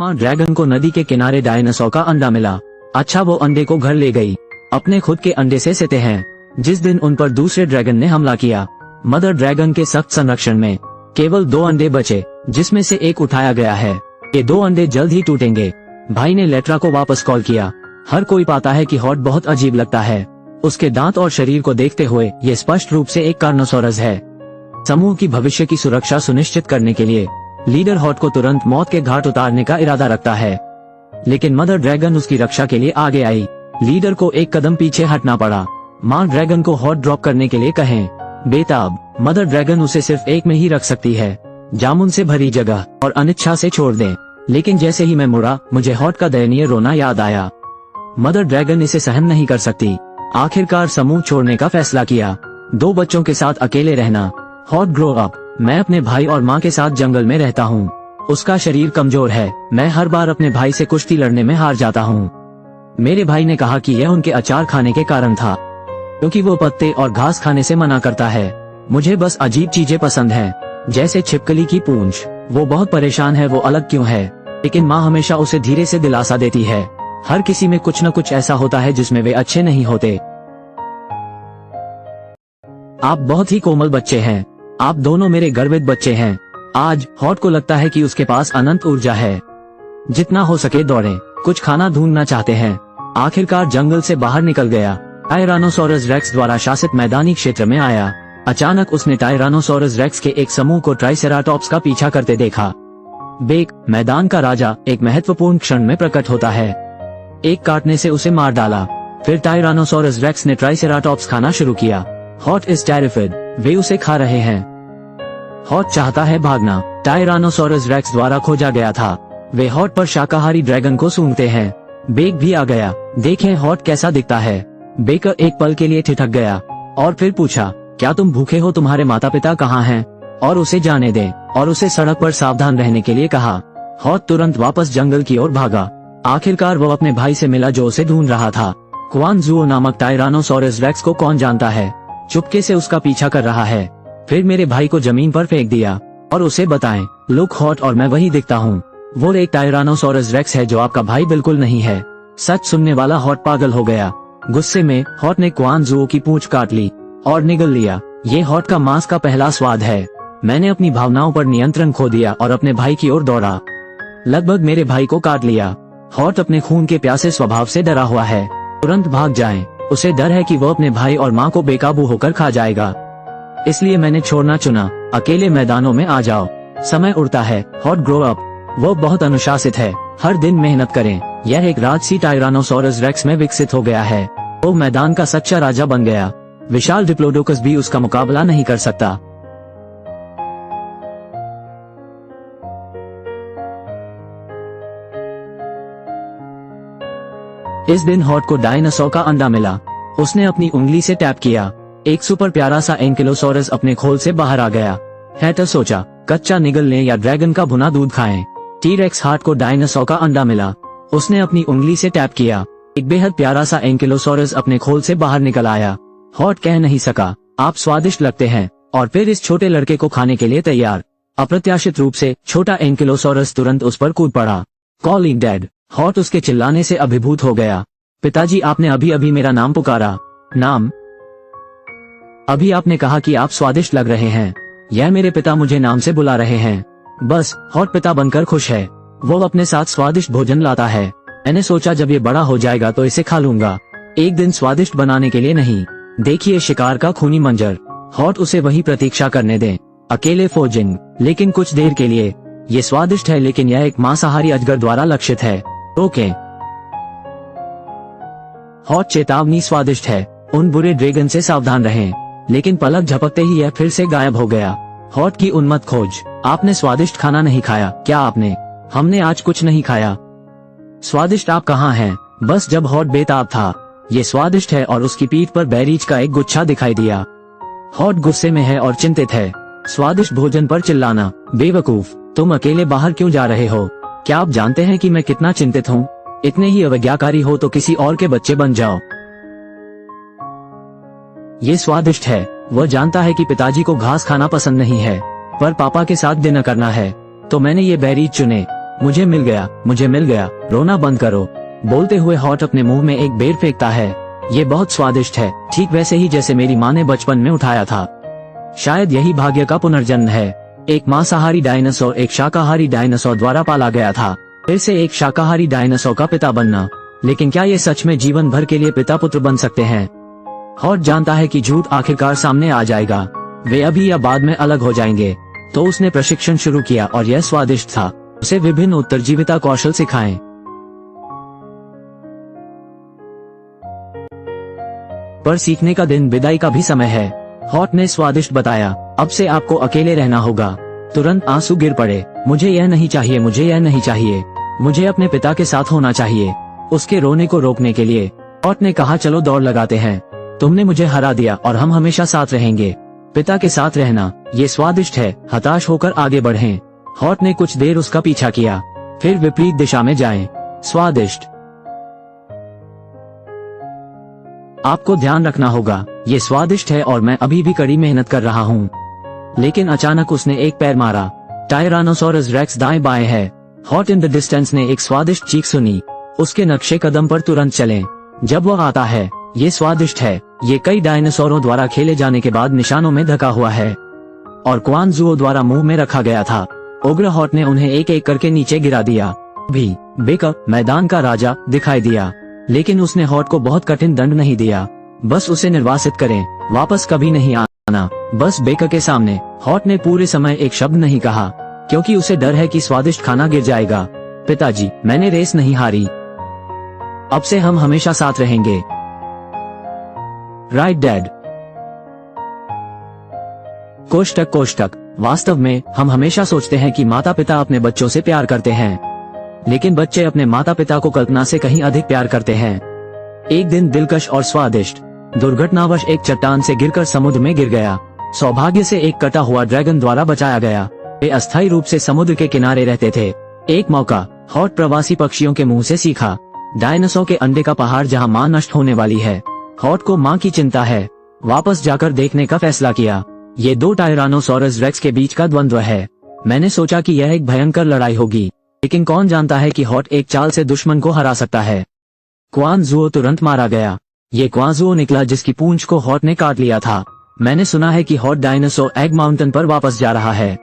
माँ ड्रैगन को नदी के किनारे डायनासोर का अंडा मिला। अच्छा, वो अंडे को घर ले गई। अपने खुद के अंडे से सेते हैं। जिस दिन उन पर दूसरे ड्रैगन ने हमला किया, मदर ड्रैगन के सख्त संरक्षण में केवल 2 अंडे बचे, जिसमें से एक उठाया गया है। ये 2 अंडे जल्द ही टूटेंगे। भाई ने लेट्रा को वापस कॉल किया। हर कोई पाता है कि हॉट बहुत अजीब लगता है। उसके दांत और शरीर को देखते हुए ये स्पष्ट रूप से एक कार्नोसोरस है। समूह की भविष्य की सुरक्षा सुनिश्चित करने के लिए लीडर हॉट को तुरंत मौत के घाट उतारने का इरादा रखता है, लेकिन मदर ड्रैगन उसकी रक्षा के लिए आगे आई। लीडर को एक कदम पीछे हटना पड़ा। माँ ड्रैगन को हॉट ड्रॉप करने के लिए कहें। बेताब, मदर ड्रैगन उसे सिर्फ एक में ही रख सकती है, जामुन से भरी जगह, और अनिच्छा से छोड़ दें। लेकिन जैसे ही मैं मुड़ा, मुझे हॉट का दयनीय रोना याद आया। मदर ड्रैगन इसे सहन नहीं कर सकती। आखिरकार समूह छोड़ने का फैसला किया। 2 बच्चों के साथ अकेले रहना। Hot grow up. मैं अपने भाई और माँ के साथ जंगल में रहता हूँ। उसका शरीर कमजोर है। मैं हर बार अपने भाई से कुश्ती लड़ने में हार जाता हूँ। मेरे भाई ने कहा कि यह उनके अचार खाने के कारण था, क्योंकि वो पत्ते और घास खाने से मना करता है। मुझे बस अजीब चीजें पसंद हैं, जैसे छिपकली की पूंछ। वो बहुत परेशान है, वो अलग क्यों है? लेकिन माँ हमेशा उसे धीरे से दिलासा देती है। हर किसी में कुछ न कुछ ऐसा होता है जिसमें वे अच्छे नहीं होते। आप बहुत ही कोमल बच्चे हैं। आप दोनों मेरे गर्वित बच्चे हैं। आज हॉट को लगता है कि उसके पास अनंत ऊर्जा है। जितना हो सके दौड़ें। कुछ खाना ढूंढना चाहते हैं। आखिरकार जंगल से बाहर निकल गया। टायरानोसोरस रेक्स द्वारा शासित मैदानी क्षेत्र में आया। अचानक उसने टायरानोसोरस रेक्स के एक समूह को ट्राइसेराटॉप्स का पीछा करते देखा। बेक, मैदान का राजा, एक महत्वपूर्ण क्षण में प्रकट होता है। एक काटने से उसे मार डाला। फिर टायरानोसोरस रेक्स ने ट्राइसेराटॉप्स खाना शुरू किया। Hot is terrified. वे उसे खा रहे हैं। हॉट चाहता है भागना। टायरानोसोरस रेक्स द्वारा खोजा गया था। वे हॉट पर शाकाहारी ड्रैगन को सूंघते हैं। बेक भी आ गया। देखें हॉट कैसा दिखता है। बेकर एक पल के लिए ठिठक गया और फिर पूछा, क्या तुम भूखे हो? तुम्हारे माता पिता कहाँ हैं? और उसे जाने दें, और उसे सड़क पर सावधान रहने के लिए कहा। हॉट तुरंत वापस जंगल की ओर भागा। आखिरकार वो अपने भाई से मिला जो उसे ढूंढ रहा था। क्वानजुओ नामक टायरानोसोरस रेक्स को कौन जानता है? चुपके से उसका पीछा कर रहा है। फिर मेरे भाई को जमीन पर फेंक दिया और उसे बताएं, लुक हॉट और मैं वही दिखता हूँ। वो एक टायरानोसोरस रेक्स है जो आपका भाई बिल्कुल नहीं है। सच सुनने वाला हॉट पागल हो गया। गुस्से में हॉट ने क्वानजुओ की पूंछ काट ली और निगल लिया। ये हॉट का मांस का पहला स्वाद है। मैंने अपनी भावनाओं पर नियंत्रण खो दिया और अपने भाई की ओर दौड़ा। लगभग मेरे भाई को काट लिया। हॉट अपने खून के प्यासे स्वभाव से डरा हुआ है। तुरंत भाग जाएं। उसे डर है कि वो अपने भाई और माँ को बेकाबू होकर खा जाएगा। इसलिए मैंने छोड़ना चुना। अकेले मैदानों में आ जाओ। समय उड़ता है। Hot grow up. वो बहुत अनुशासित है। हर दिन मेहनत करें। यह एक राजसी टायरानोसोरस रेक्स में विकसित हो गया है। वो मैदान का सच्चा राजा बन गया। विशाल डिप्लोडोकस भी उसका मुकाबला नहीं कर सकता। इस दिन हॉट को डायनासोर का अंडा मिला। उसने अपनी उंगली से टैप किया। एक सुपर प्यारा सा एंकिलोसोरस अपने खोल से बाहर आ गया। हैटर सोचा, कच्चा निगल लें या ड्रैगन का भुना दूध खाएं। टी-रेक्स हार्ट को डायनासोर का अंडा मिला। उसने अपनी उंगली से टैप किया। एक बेहद प्यारा सा एंकिलोसोरस अपने खोल से बाहर निकल आया। हॉट कह नहीं सका, आप स्वादिष्ट लगते हैं, और फिर इस छोटे लड़के को खाने के लिए तैयार। अप्रत्याशित रूप से छोटा एंकिलोसोरस तुरंत उस पर कूद पड़ा। Calling dad. हॉट उसके चिल्लाने से अभिभूत हो गया। पिताजी, आपने अभी अभी मेरा नाम पुकारा। नाम? अभी आपने कहा कि आप स्वादिष्ट लग रहे हैं। यह मेरे पिता मुझे नाम से बुला रहे हैं। बस। हॉट पिता बनकर खुश है। वो अपने साथ स्वादिष्ट भोजन लाता है। मैंने सोचा जब ये बड़ा हो जाएगा तो इसे खा लूंगा। एक दिन स्वादिष्ट बनाने के लिए नहीं। देखिए शिकार का खूनी मंजर। हॉट उसे वही प्रतीक्षा करने दें। अकेले फोजिंग, लेकिन कुछ देर के लिए। ये स्वादिष्ट है, लेकिन यह एक मांसाहारी अजगर द्वारा लक्षित है। रोकें। हॉट चेतावनी, स्वादिष्ट है, उन बुरे ड्रैगन से सावधान रहें। लेकिन पलक झपकते ही यह फिर से गायब हो गया। हॉट की उन्मत्त खोज। आपने स्वादिष्ट खाना नहीं खाया क्या? आपने? हमने आज कुछ नहीं खाया। स्वादिष्ट आप कहाँ हैं? बस जब हॉट बेताब था। ये स्वादिष्ट है, और उसकी पीठ पर बेरीज का एक गुच्छा दिखाई दिया। हॉट गुस्से में है और चिंतित है। स्वादिष्ट भोजन पर चिल्लाना, बेवकूफ, तुम अकेले बाहर क्यों जा रहे हो? क्या आप जानते हैं कि मैं कितना चिंतित हूँ? इतने ही अवज्ञाकारी हो तो किसी और के बच्चे बन जाओ। ये स्वादिष्ट है। वह जानता है कि पिताजी को घास खाना पसंद नहीं है, पर पापा के साथ डिनर करना है, तो मैंने ये बेरीज चुने। मुझे मिल गया, मुझे मिल गया, रोना बंद करो। बोलते हुए हॉट अपने मुंह में एक बेर फेंकता है। ये बहुत स्वादिष्ट है, ठीक वैसे ही जैसे मेरी माँ ने बचपन में उठाया था। शायद यही भाग्य का पुनर्जन्म है। एक मांसाहारी डायनासोर एक शाकाहारी डायनासोर द्वारा पाला गया था, फिर से एक शाकाहारी डायनासोर का पिता बनना। लेकिन क्या ये सच में जीवन भर के लिए पिता पुत्र बन सकते हैं? हॉट जानता है कि झूठ आखिरकार सामने आ जाएगा, वे अभी या बाद में अलग हो जाएंगे। तो उसने प्रशिक्षण शुरू किया और यह स्वादिष्ट था। उसे विभिन्न उत्तरजीविता कौशल सिखाएं। पर सीखने का दिन विदाई का भी समय है। हॉट ने स्वादिष्ट बताया, अब से आपको अकेले रहना होगा। तुरंत आंसू गिर पड़े। मुझे यह नहीं चाहिए, मुझे यह नहीं चाहिए, मुझे अपने पिता के साथ होना चाहिए। उसके रोने को रोकने के लिए हॉट ने कहा, चलो दौड़ लगाते हैं, तुमने मुझे हरा दिया और हम हमेशा साथ रहेंगे। पिता के साथ रहना, ये स्वादिष्ट है। हताश होकर आगे बढ़ें। हॉट ने कुछ देर उसका पीछा किया, फिर विपरीत दिशा में जाएं। स्वादिष्ट। आपको ध्यान रखना होगा, ये स्वादिष्ट है और मैं अभी भी कड़ी मेहनत कर रहा हूँ। लेकिन अचानक उसने एक पैर मारा। टायरानोसोरस रेक्स दाएं बाएं है। हॉट इन द डिस्टेंस ने एक स्वादिष्ट चीख सुनी। उसके नक्शे कदम पर तुरंत चलें। जब वह आता है, ये स्वादिष्ट है। ये कई डायनासोरों द्वारा खेले जाने के बाद निशानों में ढका हुआ है और क्वानजुओ द्वारा मुंह में रखा गया था। उग्र हॉट ने उन्हें एक एक करके नीचे गिरा दिया। भी बेकर मैदान का राजा दिखाई दिया, लेकिन उसने हॉट को बहुत कठिन दंड नहीं दिया। बस उसे निर्वासित करें, वापस कभी नहीं आना। बस बेकर के सामने हॉट ने पूरे समय एक शब्द नहीं कहा, क्योंकि उसे डर है कि स्वादिष्ट खाना गिर जाएगा। पिताजी, मैंने रेस नहीं हारी, अब से हम हमेशा साथ रहेंगे। Right dad. कोष्टक कोष्टक। वास्तव में हम हमेशा सोचते हैं कि माता पिता अपने बच्चों से प्यार करते हैं, लेकिन बच्चे अपने माता पिता को कल्पना से कहीं अधिक प्यार करते हैं। एक दिन दिलकश और स्वादिष्ट। दुर्घटनावश एक चट्टान से गिरकर समुद्र में गिर गया। सौभाग्य से एक कटा हुआ ड्रैगन द्वारा बचाया गया। वे अस्थायी रूप से समुद्र के किनारे रहते थे। एक मौका हॉट प्रवासी पक्षियों के मुंह से सीखा। डायनासोर के अंडे का पहाड़ जहां मां नष्ट होने वाली है। हॉट को मां की चिंता है। वापस जाकर देखने का फैसला किया। ये दो टायरानोसोरस रेक्स के बीच का द्वंद्व है। मैंने सोचा कि यह एक भयंकर लड़ाई होगी, लेकिन कौन जानता है कि हॉट एक चाल से दुश्मन को हरा सकता है। क्वानजुओ तुरंत मारा गया। ये क्वानजुओ निकला जिसकी पूंछ को हॉट ने काट लिया था। मैंने सुना है कि हॉट डायनासोर एग माउंटेन पर वापस जा रहा है।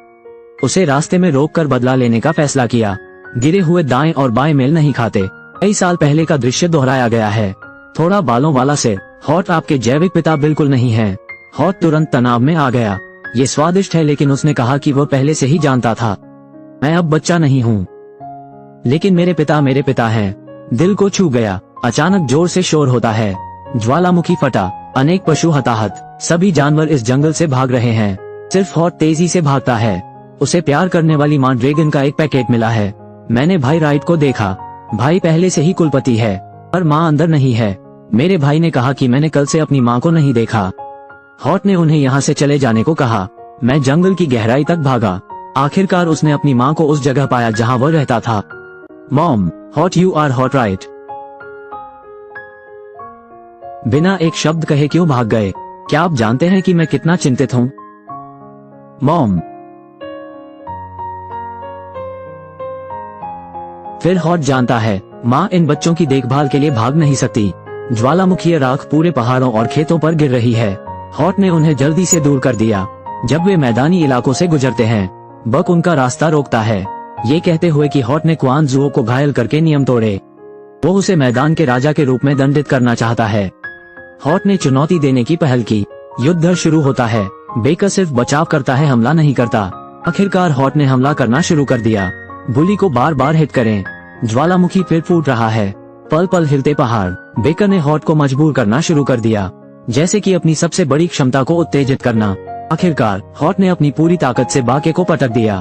उसे रास्ते में रोककर बदला लेने का फैसला किया। गिरे हुए दाएं और बाएं मेल नहीं खाते। कई साल पहले का दृश्य दोहराया गया है। थोड़ा बालों वाला सिर। हॉट आपके जैविक पिता बिल्कुल नहीं है। हॉट तुरंत तनाव में आ गया। ये स्वादिष्ट है, लेकिन उसने कहा कि वह पहले से ही जानता था। मैं अब बच्चा नहीं हूँ, लेकिन मेरे पिता हैं। दिल को छू गया। अचानक जोर से शोर होता है। ज्वालामुखी फटा। अनेक पशु हताहत। सभी जानवर इस जंगल से भाग रहे हैं। सिर्फ हॉट तेजी से भागता है। उसे प्यार करने वाली माँ ड्रैगन का एक पैकेट मिला है। मैंने भाई राइट को देखा। भाई पहले से ही कुलपति है, पर माँ अंदर नहीं है। मेरे भाई ने कहा कि मैंने कल से अपनी माँ को नहीं देखा। हॉट ने उन्हें यहाँ से चले जाने को कहा। मैं जंगल की गहराई तक भागा। आखिरकार उसने अपनी माँ को उस जगह पाया जहाँ वह रहता था। Mom, hot you are hot right. बिना एक शब्द कहे क्यों भाग गए? क्या आप जानते हैं कि मैं कितना चिंतित हूँ? मॉम। फिर हॉट जानता है माँ इन बच्चों की देखभाल के लिए भाग नहीं सकती। ज्वालामुखी राख पूरे पहाड़ों और खेतों पर गिर रही है। हॉट ने उन्हें जल्दी से दूर कर दिया। जब वे मैदानी इलाकों से गुजरते हैं, बक उनका रास्ता रोकता है, ये कहते हुए कि हॉट ने क्वानजुओ को घायल करके नियम तोड़े। वो उसे मैदान के राजा के रूप में दंडित करना चाहता है। हॉट ने चुनौती देने की पहल की। युद्ध शुरू होता है। बेकर सिर्फ बचाव करता है, हमला नहीं करता। आखिरकार हॉट ने हमला करना शुरू कर दिया। बुली को बार बार हिट करें। ज्वालामुखी फिर फूट रहा है। पल पल हिलते पहाड़। बेकर ने हॉट को मजबूर करना शुरू कर दिया, जैसे कि अपनी सबसे बड़ी क्षमता को उत्तेजित करना। आखिरकार हॉट ने अपनी पूरी ताकत से बाके को पटक दिया।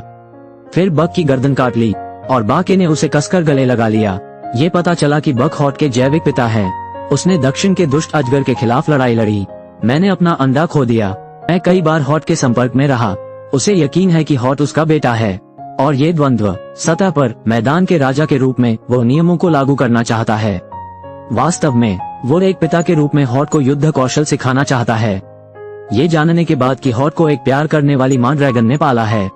फिर बक की गर्दन काट ली और बाके ने उसे कसकर गले लगा लिया। ये पता चला कि बक हॉट के जैविक पिता हैं। उसने दक्षिण के दुष्ट अजगर के खिलाफ लड़ाई लड़ी। मैंने अपना अंडा खो दिया। मैं कई बार हॉट के संपर्क में रहा। उसे यकीन है कि हॉट उसका बेटा है, और ये द्वंद्व सतह पर मैदान के राजा के रूप में वो नियमों को लागू करना चाहता है। वास्तव में वो एक पिता के रूप में हॉट को युद्ध कौशल सिखाना चाहता है। ये जानने के बाद कि हॉट को एक प्यार करने वाली माँ ड्रैगन ने पाला है।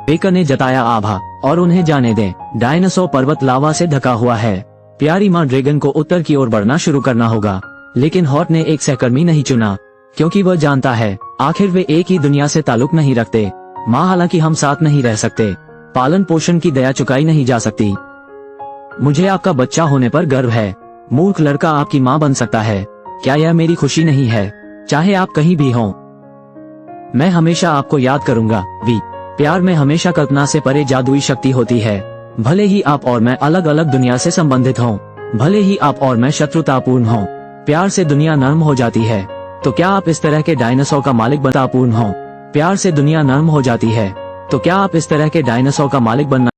बेकर ने जताया आभा, और उन्हें जाने दें, डायनासोर पर्वत लावा से ढका हुआ है। प्यारी माँ ड्रैगन को उत्तर की ओर बढ़ना शुरू करना होगा, लेकिन हॉट ने एक सहकर्मी नहीं चुना, क्योंकि वह जानता है आखिर वे एक ही दुनिया से ताल्लुक नहीं रखते। माँ, हालांकि हम साथ नहीं रह सकते, पालन पोषण की दया चुकाई नहीं जा सकती। मुझे आपका बच्चा होने पर गर्व है। मूर्ख लड़का आपकी माँ बन सकता है, क्या यह मेरी खुशी नहीं है? चाहे आप कहीं भी हों, मैं हमेशा आपको याद करूंगा। वी प्यार में हमेशा कल्पना से परे जादुई शक्ति होती है। भले ही आप और मैं अलग अलग दुनिया से संबंधित हों, भले ही आप और मैं शत्रुतापूर्ण हों, प्यार से दुनिया नर्म हो जाती है। तो क्या आप इस तरह के डायनासोर का मालिक बनतापूर्ण हों? प्यार से दुनिया नर्म हो जाती है। तो क्या आप इस तरह के डायनासोर का मालिक बनना